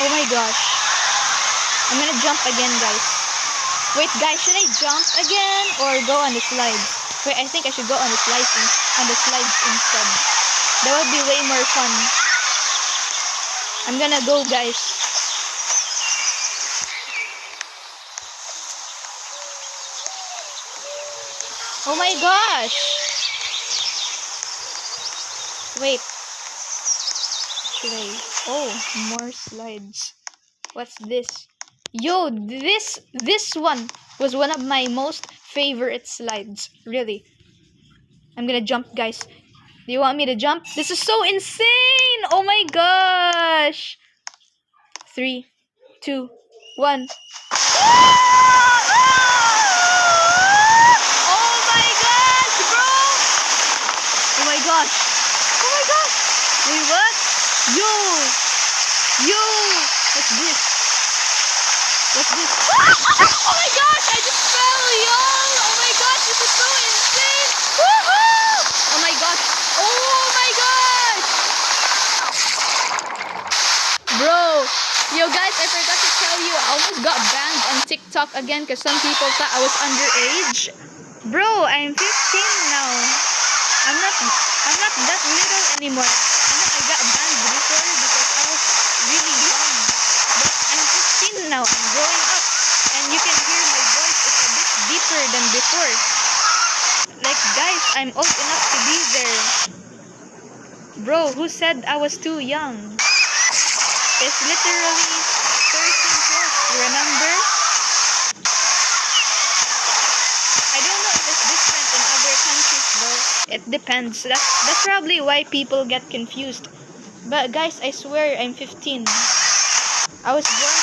Oh my gosh. I'm gonna jump again, guys. Wait, guys, should I jump again or go on the slides? Wait, I think I should go on the slides instead. That would be way more fun. I'm gonna go, guys. Oh my gosh! Wait. Should I? Oh, more slides. What's this? Yo, this one was one of my most favorite slides. Really. I'm gonna jump, guys. Do you want me to jump? This is so insane! Oh my gosh! 3, 2, 1. Oh my gosh, bro! Oh my gosh! Oh my gosh! Wait, what? Yo! What's this? What's this? Oh my gosh! I just fell, y'all! Oh my gosh! This is so insane! Woohoo! Oh my gosh! Oh my gosh! Bro! Yo guys, I forgot to tell you, I almost got banned on TikTok again because some people thought I was underage. Bro, I'm 15 now. I'm not that little anymore. I know I got banned before because I was really young. But I'm 15 now. I'm growing up. And you can hear my voice is a bit deeper than before. Like guys, I'm old enough to be there. Bro, who said I was too young? It's literally 13 plus, remember? I don't know if it's different in other countries though. It depends. That's probably why people get confused. But guys, I swear I'm 15. I was born